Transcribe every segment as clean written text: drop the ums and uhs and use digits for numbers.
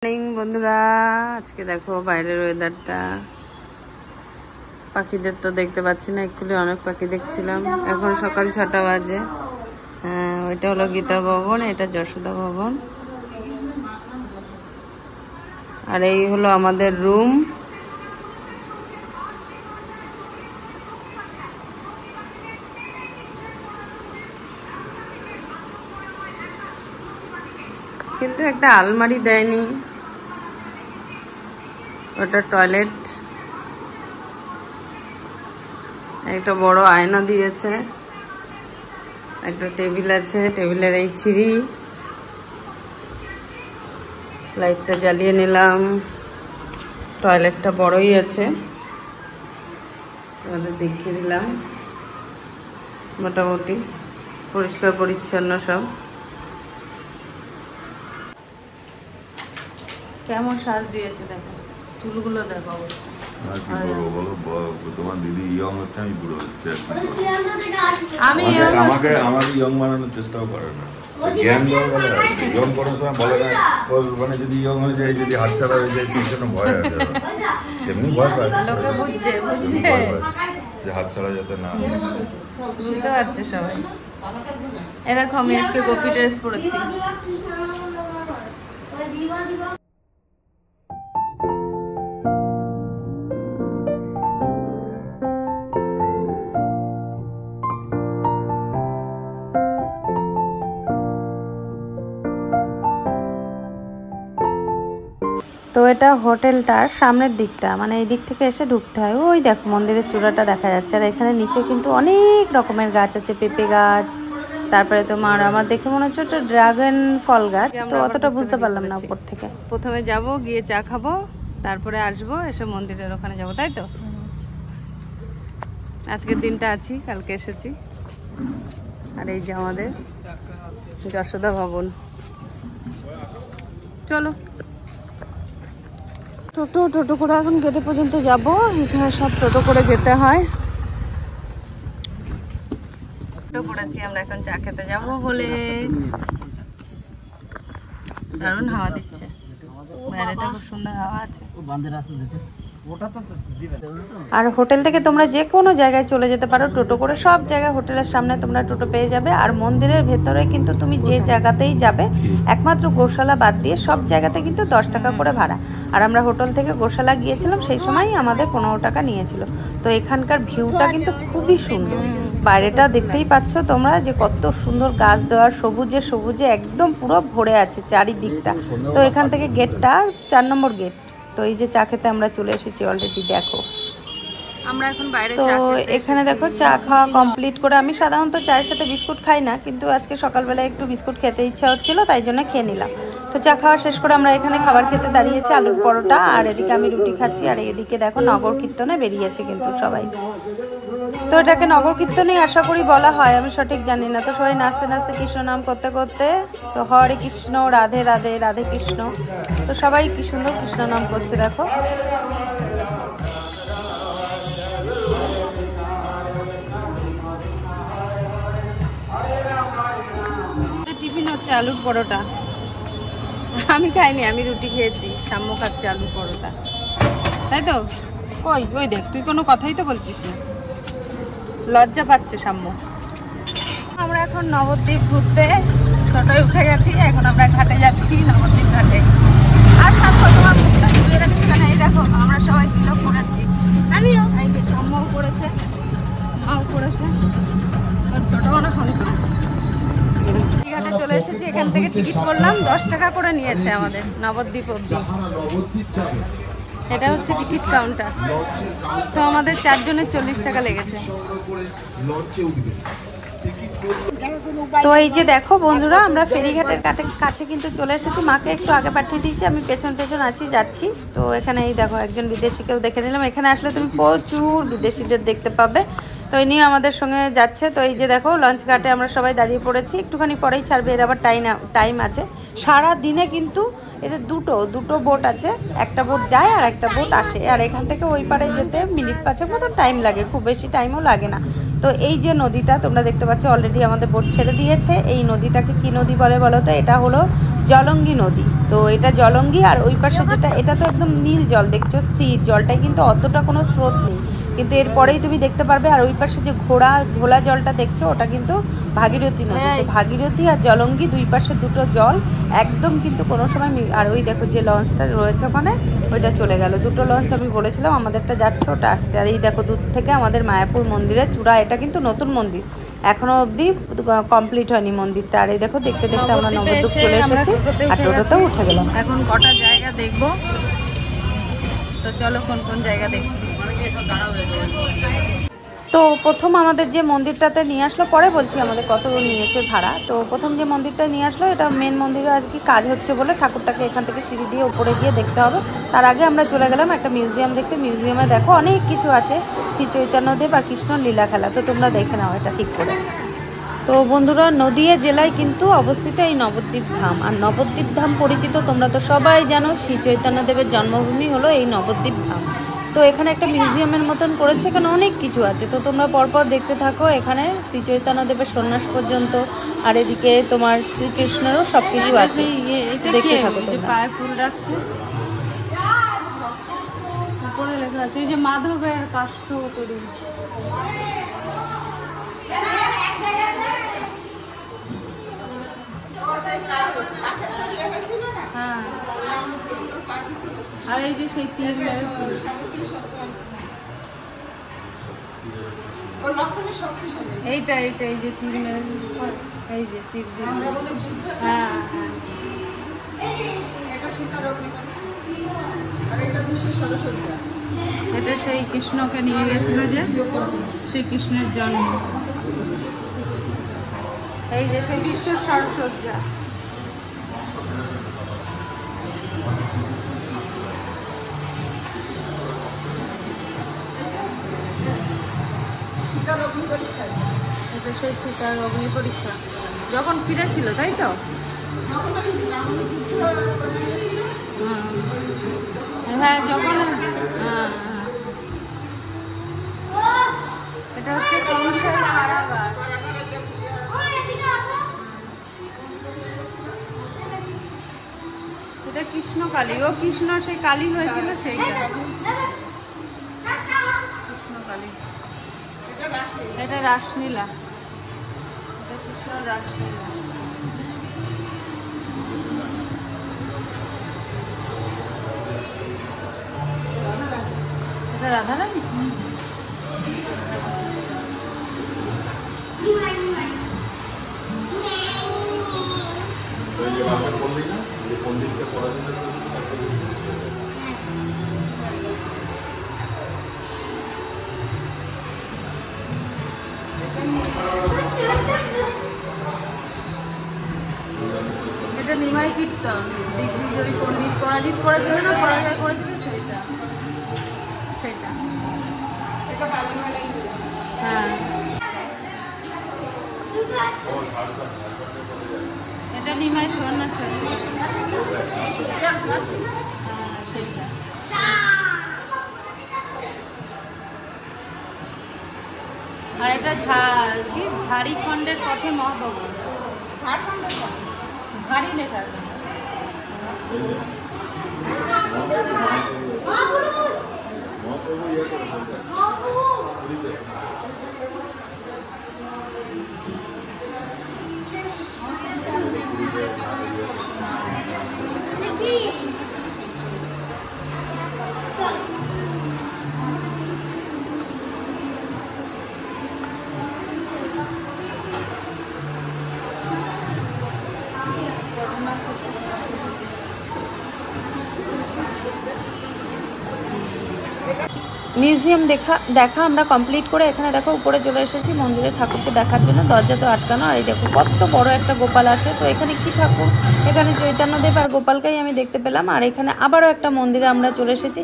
Morning বন্ধুরা, আজকে দেখো বাইরের ওয়েদারটা। পাখিদের তো দেখতে পাচ্ছি না, একটু অনেক পাখি দেখছিলাম। এখন সকাল 6টা বাজে। হ্যাঁ, ওইটা হলো গীতা ভবন, এটা যশোদা ভবন, আর এই হলো আমাদের রুম। কিন্তু একটা আলমারি দেয়নি, ওটা টয়লেট। একটা বড় আয়না দিয়েছে, একটা টেবিল আছে, টেবিলের এই ছিঁড়ি। লাইটটা জ্বালিয়ে নিলাম। টয়লেটটা বড়ই আছে, দেখিয়ে দিলাম। মোটামুটি পরিষ্কার পরিচ্ছন্ন সব। কেমন সাজ দিয়েছে দেখো, চুলগুলো দেখো অবস্থা। তোমার দিদি ইয়ং হচ্ছে, আমি বুড়ো হচ্ছে। আমি আমাকে ইয়ং বানানোর চেষ্টাও করে না, জ্ঞান দেওয়া বলে ইয়ং করার সময় বলে না। মানে যদি ইয়ং হয়ে যায়, যদি হাত ছাড়া হয়ে যায়, পিছনে ভয় আছে, এমনি ভয় পায়, লোকে বুঝছে যে হাত ছাড়া যাতে না। বুঝতে পারছে সবাই। এ দেখো, আমি আজকে গোপী ড্রেস পরেছি। তো এটা হোটেলটার সামনের দিকটা, মানে এই দিক থেকে এসে ঢুকতে হয়। ওই দেখো মন্দিরের চূড়াটা দেখা যাচ্ছে। আর এখানে নিচে কিন্তু অনেক রকমের গাছ আছে, পেঁপে গাছ, তারপরে তোমার আমার দেখে মনে হচ্ছে ওটা ড্রাগন ফল গাছ। তো অতটা বুঝতে পারলাম না উপর থেকে। প্রথমে যাব, গিয়ে চা খাবো, তারপরে আসবো, এসে মন্দিরের ওখানে যাবো, তাই তো? আজকের দিনটা আছি, কালকে এসেছি। আর এই যে আমাদের যশোদা ভবন। চলো টোটো করে এখন গেটে পর্যন্ত যাব। এখানে সব টোটো করে যেতে হয়। টোটো করেছি আমরা, এখন চা খেতে যাব বলে। দারুণ হাওয়া দিচ্ছে, বাইরেটা খুব সুন্দর হাওয়া আছে। আর হোটেল থেকে তোমরা যে কোনো জায়গায় চলে যেতে পারো টোটো করে। সব জায়গায় হোটেলের সামনে তোমরা টোটো পেয়ে যাবে। আর মন্দিরের ভেতরে কিন্তু তুমি যে জায়গাতেই যাবে, একমাত্র গোশালা বাদ দিয়ে সব জায়গাতে কিন্তু 10 টাকা করে ভাড়া। আর আমরা হোটেল থেকে গোশালা গিয়েছিলাম, সেই সময় আমাদের 15 টাকা নিয়েছিল। তো এখানকার ভিউটা কিন্তু খুবই সুন্দর। বাইরেটা দেখতেই পাচ্ছ তোমরা যে কত সুন্দর গাছ দেওয়া, সবুজে সবুজে একদম পুরো ভরে আছে চারিদিকটা। তো এখান থেকে গেটটা 4 নম্বর গেট। তো এই যে চা খেতে আমরা চলে এসেছি অলরেডি, দেখো আমরা এখন বাইরে। তো এখানে দেখো চা খাওয়া কমপ্লিট করে, আমি সাধারণত চায়ের সাথে বিস্কুট খাই না, কিন্তু আজকে সকালবেলা একটু বিস্কুট খেতে ইচ্ছা হচ্ছিল, তাই জন্য খেয়ে নিলাম। তো চা খাওয়া শেষ করে আমরা এখানে খাবার খেতে দাঁড়িয়েছি, আলুর পরোটা। আর এদিকে আমি রুটি খাচ্ছি, আর এদিকে দেখো নগর কীর্তনে বেরিয়েছে কিন্তু সবাই। তো এটাকে নগর কীর্তনেই আশা করি বলা হয়, আমি সঠিক জানি না। তো সবাই নাচতে নাচতে কৃষ্ণ নাম করতে করতে, তো হরে কৃষ্ণ রাধে রাধে রাধে কৃষ্ণ। তো সবাই কি সুন্দর কৃষ্ণ নাম করছে দেখো। টিফিন হচ্ছে আলুর পরোটা। আমি খাইনি, আমি রুটি খেয়েছি। সাম্য খাচ্ছে আলুর পরোটা, তাই তো? কই ওই দেখ, তুই কোনো কথাই তো বলছিস না, লজ্জা পাচ্ছে সাম্য। আমরা এখন নবদ্বীপ ঘুরতে টোটোয় উঠে গেছি। এখন আমরা ঘাটে যাচ্ছি, নবদ্বীপ ঘাটে। আর সাম্য তোমার এই দেখো, আমরা সবাই তিলক করেছি। আমিও, এই যে সাম্যও করেছে, মাও করেছে, ছোট মনে ফোন করেছি। ঘাটে চলে এসেছি। এখান থেকে টিকিট করলাম, 10 টাকা করে নিয়েছে আমাদের নবদ্বীপ অবধি। এটা হচ্ছে টিকিট কাউন্টার। তো আমাদের 4 জনের 40 টাকা লেগেছে। তো এই যে দেখো বন্ধুরা, আমরা ফেরিঘাটের কাছে কিন্তু চলে এসেছি। মাকে একটু আগে পাঠিয়ে দিয়েছি, আমি পেছন পেছন আছি, যাচ্ছি। তো এখানে এই দেখো একজন বিদেশিকেও দেখে নিলাম। এখানে আসলে তুমি প্রচুর বিদেশিদের দেখতে পাবে। তো এই নিয়ে আমাদের সঙ্গে যাচ্ছে। তো এই যে দেখো লঞ্চ ঘাটে আমরা সবাই দাঁড়িয়ে পড়েছি, একটুখানি পরেই ছাড়বে, এর আবার টাইম আছে। সারা দিনে কিন্তু এদের দুটো বোট আছে, একটা বোট যায় আর একটা বোট আসে। আর এখান থেকে ওই পারে যেতে মিনিট 5 মতো টাইম লাগে, খুব বেশি টাইমও লাগে না। তো এই যে নদীটা তোমরা দেখতে পাচ্ছ, অলরেডি আমাদের বোট ছেড়ে দিয়েছে। এই নদীটাকে কি নদী বলে বলো তো? এটা হলো জলঙ্গি নদী। তো এটা জলঙ্গি, আর ওই পাশে যেটা, এটা তো একদম নীল জল দেখছো, স্থির জলটাই, কিন্তু অতটা কোনো স্রোত নেই, কিন্তু এরপরেই তুমি দেখতে পারবে। আর ওই পাশে যে ঘোলা জলটা দেখছো, ওটা কিন্তু ভাগীরথী নদী। তো ভাগীরথী আর জলঙ্গি দুই পাশে দুটো জল একদম কিন্তু কোনো সময় আর ওই দেখো যে লঞ্চটা রয়েছে ওখানে, ওইটা চলে গেল। দুটো লঞ্চ আমি বলেছিলাম, আমাদেরটা যাচ্ছে, ওটা আসছে। আর এই দেখো দূর থেকে আমাদের মায়াপুর মন্দিরের চূড়া, এটা কিন্তু নতুন মন্দির, এখনো অবধি কমপ্লিট হয়নি মন্দিরটা। আর এই দেখো দেখতে দেখতে আমরা নবদ্বীপ চলে এসেছি, আর টোটোতেও উঠে গেলাম। এখন কটা জায়গা দেখবো, তো চলো কোন কোন জায়গা দেখছি। তো প্রথম আমাদের যে মন্দিরটাতে নিয়ে আসলো, পরে বলছি আমাদের কত নিয়েছে ভাড়া। তো প্রথম যে মন্দিরটা নিয়ে আসলো, এটা মেন মন্দিরে আর কি কাজ হচ্ছে বলে ঠাকুরটাকে এখান থেকে সিঁড়ি দিয়ে উপরে গিয়ে দেখতে হবে। তার আগে আমরা চলে গেলাম একটা মিউজিয়াম দেখতে। মিউজিয়ামে দেখো অনেক কিছু আছে, শ্রী চৈতন্যদেব আর কৃষ্ণর লীলা খেলা, তো তোমরা দেখে নাও এটা ঠিক করে। তো বন্ধুরা, নদিয়া জেলায় কিন্তু অবস্থিত এই নবদ্বীপ ধাম। আর নবদ্বীপ ধাম পরিচিত, তোমরা তো সবাই জানো, শ্রী চৈতন্যদেবের জন্মভূমি হলো এই নবদ্বীপ ধাম। তো এখানে একটা মিউজিয়ামের মতন করেছে, এখানে অনেক কিছু আছে, তো তোমরা পরপর দেখতে থাকো। এখানে শ্রী চৈতন্যদেবের সন্ন্যাস পর্যন্ত, আর এদিকে তোমার শ্রীকৃষ্ণেরও সব কিছু আছে, দেখতে থাকো তোমরা। পায়ে ফুল রাখছে, উপরে লেখা আছে এই যে মাধবের কাষ্ঠকরি। হ্যাঁ, আর এই যে সেই তীর এইটা এই যে তীর, এই যে তীর, হ্যাঁ হ্যাঁ, এটা সেই কৃষ্ণকে নিয়ে গেছিল, যে সেই কৃষ্ণের জন্ম, এই যে সেই কৃষ্ণের সারসজ্জা। এটা সেই সীতার অগ্নি পরীক্ষা যখন ফিরেছিল, তাই তো? হ্যাঁ, যখন, হ্যাঁ, এটা হচ্ছে কংসের কারাগার। এটা কৃষ্ণ কালী, ও কৃষ্ণ সেই কালী হয়েছিল, সেইটা কৃষ্ণ কালী। এটা রাসলীলা, এটা কৃষ্ণ রাসলীলা। এটা রাধারানী। এটা নিমাই কীর্তন, দিগ্বিজয়ী পণ্ডিত পরাজিত করেছিল না, পরাজয় করেছিল, সেটা সেটা হ্যাঁ। এটা নিমাই সন্ন্যাস হয়েছিল, হ্যাঁ সেইটা। আর এটা কি ঝাড়িখণ্ডের পথে মহাপ্রভু, ঝাড়ি লেখা আছে। মিউজিয়াম দেখা আমরা কমপ্লিট করে এখানে দেখো উপরে চলে এসেছি মন্দিরের ঠাকুরকে দেখার জন্য। দরজা তো আটকানো, আর এই দেখো কত বড় একটা গোপাল আছে। তো এখানে কি ঠাকুর, এখানে চৈতন্যদেব আর গোপালকেই আমি দেখতে পেলাম। আর এখানে আবারও একটা মন্দিরে আমরা চলে এসেছি।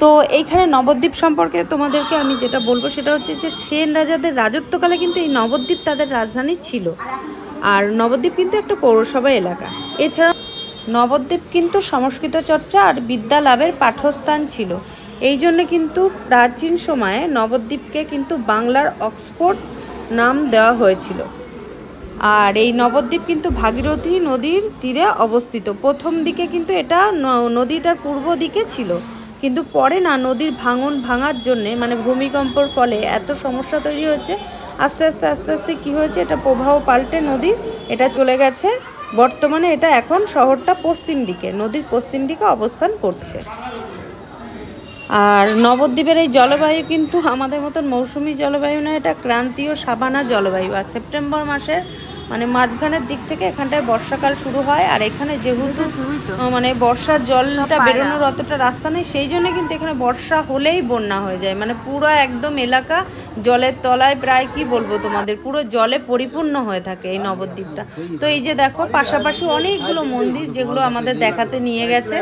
তো এইখানে নবদ্বীপ সম্পর্কে তোমাদেরকে আমি যেটা বলবো সেটা হচ্ছে যে সেন রাজাদের রাজত্বকালে কিন্তু এই নবদ্বীপ তাদের রাজধানী ছিল। আর নবদ্বীপ কিন্তু একটা পৌরসভা এলাকা। এছাড়া নবদ্বীপ কিন্তু সংস্কৃত চর্চা আর বিদ্যা লাভের পাঠস্থান ছিল। এই জন্য কিন্তু প্রাচীন সময়ে নবদ্বীপকে কিন্তু বাংলার অক্সফোর্ড নাম দেওয়া হয়েছিল। আর এই নবদ্বীপ কিন্তু ভাগীরথী নদীর তীরে অবস্থিত। প্রথম দিকে কিন্তু এটা নদীটার পূর্ব দিকে ছিল, কিন্তু পরে না নদীর ভাঙার জন্যে মানে ভূমিকম্পর ফলে এত সমস্যা তৈরি হচ্ছে, আস্তে আস্তে কি হয়েছে, এটা প্রবাহ পাল্টে নদী এটা চলে গেছে। বর্তমানে এটা এখন শহরটা পশ্চিম দিকে, নদীর পশ্চিম দিকে অবস্থান করছে। আর নবদ্বীপের এই জলবায়ু কিন্তু আমাদের মতন মৌসুমি জলবায়ু না, এটা ক্রান্তীয় সাবানা জলবায়ু। আর সেপ্টেম্বর মাসের মানে মাঝখানের দিক থেকে এখানটায় বর্ষাকাল শুরু হয়। আর এখানে যেহেতু মানে বর্ষার জলটা বেরোনোর অতটা রাস্তা নেই, সেই জন্য কিন্তু এখানে বর্ষা হলেই বন্যা হয়ে যায়, মানে পুরো একদম এলাকা জলের তলায়, প্রায় কি বলবো তোমাদের, পুরো জলে পরিপূর্ণ হয়ে থাকে এই নবদ্বীপটা। তো এই যে দেখো পাশাপাশি অনেকগুলো মন্দির যেগুলো আমাদের দেখাতে নিয়ে গেছে।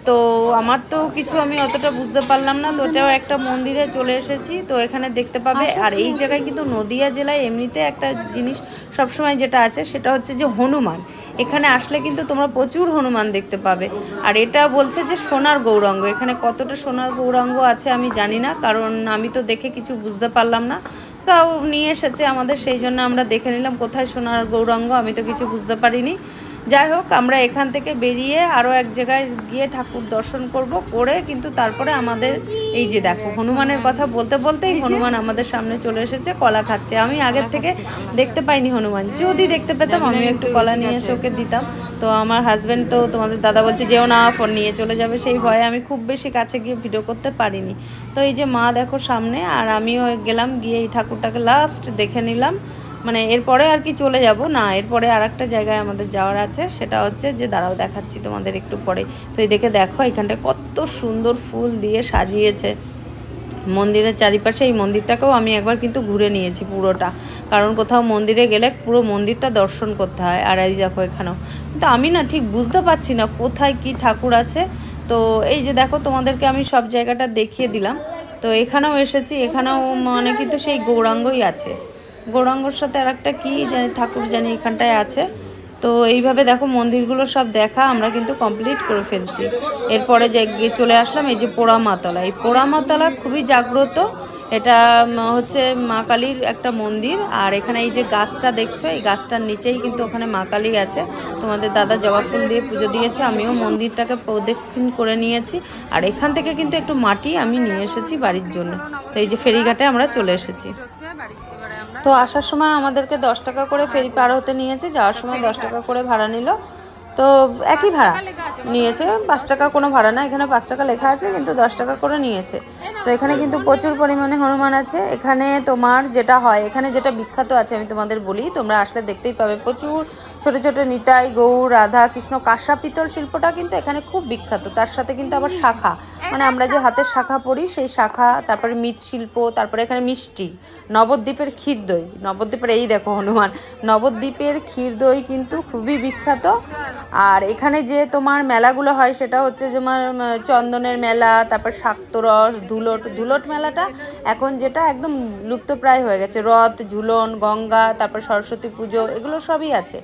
তো আমার তো কিছু আমি অতটা বুঝতে পারলাম না, তো ওটাও একটা মন্দিরে চলে এসেছি, তো এখানে দেখতে পাবে। আর এই জায়গায় কিন্তু নদিয়া জেলায় এমনিতে একটা জিনিস সবসময় যেটা আছে সেটা হচ্ছে যে হনুমান। এখানে আসলে কিন্তু তোমরা প্রচুর হনুমান দেখতে পাবে। আর এটা বলছে যে সোনার গৌরাঙ্গ, এখানে কতটা সোনার গৌরাঙ্গ আছে আমি জানি না, কারণ আমি তো দেখে কিছু বুঝতে পারলাম না, তাও নিয়ে এসেছে আমাদের, সেই জন্য আমরা দেখে নিলাম কোথায় সোনার গৌরাঙ্গ, আমি তো কিছু বুঝতে পারিনি। যাই হোক, আমরা এখান থেকে বেরিয়ে আরও এক জায়গায় গিয়ে ঠাকুর দর্শন করে কিন্তু তারপরে আমাদের এই যে দেখো হনুমানের কথা বলতে বলতেই হনুমান আমাদের সামনে চলে এসেছে, কলা খাচ্ছে। আমি আগের থেকে দেখতে পাইনি হনুমান, যদি দেখতে পেতাম আমি একটু কলা নিয়ে এসে ওকে দিতাম। তো আমার হাজব্যান্ড তো তোমাদের দাদা বলছে যেও না, ফোন নিয়ে চলে যাবে, সেই ভয়ে আমি খুব বেশি কাছে গিয়ে ভিডিও করতে পারিনি। তো এই যে মা দেখো সামনে, আর আমিও গেলাম গিয়ে এই ঠাকুরটাকে লাস্ট দেখে নিলাম। মানে এরপরে আর কি চলে যাব না, এরপরে আর একটা জায়গায় আমাদের যাওয়ার আছে, সেটা হচ্ছে যে দাঁড়াও দেখাচ্ছি তোমাদের একটু পরে। তো এই দেখো এখানটায় কত সুন্দর ফুল দিয়ে সাজিয়েছে মন্দিরের চারিপাশে। এই মন্দিরটাকেও আমি একবার কিন্তু ঘুরে নিয়েছি পুরোটা, কারণ কোথাও মন্দিরে গেলে পুরো মন্দিরটা দর্শন করতে হয়। আর এই দেখো এখানেও, কিন্তু আমি না ঠিক বুঝতে পারছি না কোথায় কি ঠাকুর আছে। তো এই যে দেখো তোমাদেরকে আমি সব জায়গাটা দেখিয়ে দিলাম। তো এখানেও এসেছি, এখানেও মানে কিন্তু সেই গৌরাঙ্গই আছে, গৌরাঙ্গর সাথে আর একটা কী জানি ঠাকুর জানি এখানটায় আছে। তো এইভাবে দেখো মন্দিরগুলো সব দেখা আমরা কিন্তু কমপ্লিট করে ফেলছি। এরপরে যে গিয়ে চলে আসলাম এই যে পোড়ামাতলা। এই পোড়ামাতলা খুবই জাগ্রত, এটা হচ্ছে মা কালীর একটা মন্দির। আর এখানে এই যে গাছটা দেখছো, এই গাছটার নিচেই কিন্তু ওখানে মা কালী আছে। তোমাদের দাদা জবা ফুল দিয়ে পুজো দিয়েছে, আমিও মন্দিরটাকে প্রদক্ষিণ করে নিয়েছি। আর এখান থেকে কিন্তু একটু মাটি আমি নিয়ে এসেছি বাড়ির জন্য। তো এই যে ফেরিঘাটে আমরা চলে এসেছি। তো আসার সময় আমাদেরকে 10 টাকা করে ফেরি পার হতে নিয়েছে, যাওয়ার সময় 10 টাকা করে ভাড়া নিল। তো একই ভাড়া নিয়েছে, 5 টাকা কোনো ভাড়া না, এখানে 5 টাকা লেখা আছে কিন্তু 10 টাকা করে নিয়েছে। তো এখানে কিন্তু প্রচুর পরিমাণে হনুমান আছে। এখানে তোমার যেটা হয়, এখানে যেটা বিখ্যাত আছে আমি তোমাদের বলি, তোমরা আসলে দেখতেই পাবে, প্রচুর ছোট ছোট নিতাই, গৌর, রাধা কৃষ্ণ, কাঁসা পিতল শিল্পটা কিন্তু এখানে খুব বিখ্যাত। তার সাথে কিন্তু আবার শাখা, মানে আমরা যে হাতের শাখা পরি সেই শাখা, তারপরে মৃৎশিল্প, তারপরে এখানে মিষ্টি, নবদ্বীপের ক্ষীর দই, নবদ্বীপের এই দেখো হনুমান, নবদ্বীপের ক্ষীর দই কিন্তু খুবই বিখ্যাত। আর এখানে যে তোমার মেলাগুলো হয় সেটা হচ্ছে তোমার চন্দনের মেলা, তারপর শাক্তরস, ধুলট মেলাটা এখন যেটা একদম লুপ্তপ্রায় হয়ে গেছে, রথ, ঝুলন, গঙ্গা, তারপর সরস্বতী পুজো, এগুলো সবই আছে।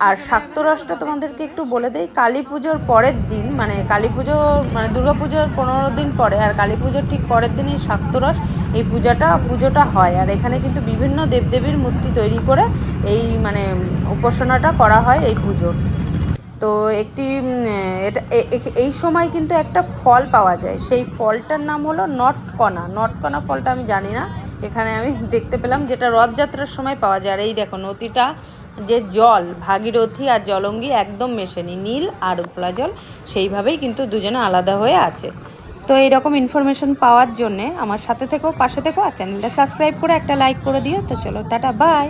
আর শাক্তরসটা তোমাদেরকে একটু বলে দেই, কালী পুজোর পরের দিন, মানে কালী পুজো মানে দুর্গা পুজোর 15 দিন পরে, আর কালী পুজোর ঠিক পরের দিনই শাক্তরস এই পুজোটা হয়। আর এখানে কিন্তু বিভিন্ন দেবদেবীর মূর্তি তৈরি করে এই মানে উপাসনাটা করা হয় এই পুজোর। তো এই সময় কিন্তু একটা ফল পাওয়া যায়, সেই ফলটার নাম হলো নটকনা ফলটা আমি জানি না, এখানে আমি দেখতে পেলাম, যেটা রথযাত্রার সময় পাওয়া যায়। আর এই দেখো নদীটা যে জল, ভাগীরথী আর জলঙ্গি একদম মেশেনি, নীল আর ঘোলা জল সেইভাবেই কিন্তু দুজনে আলাদা হয়ে আছে। তো এইরকম ইনফরমেশন পাওয়ার জন্যে আমার সাথে থেকো, পাশে থেকো, আর চ্যানেলটা সাবস্ক্রাইব করে একটা লাইক করে দিও। তো চলো টাটা, বাই।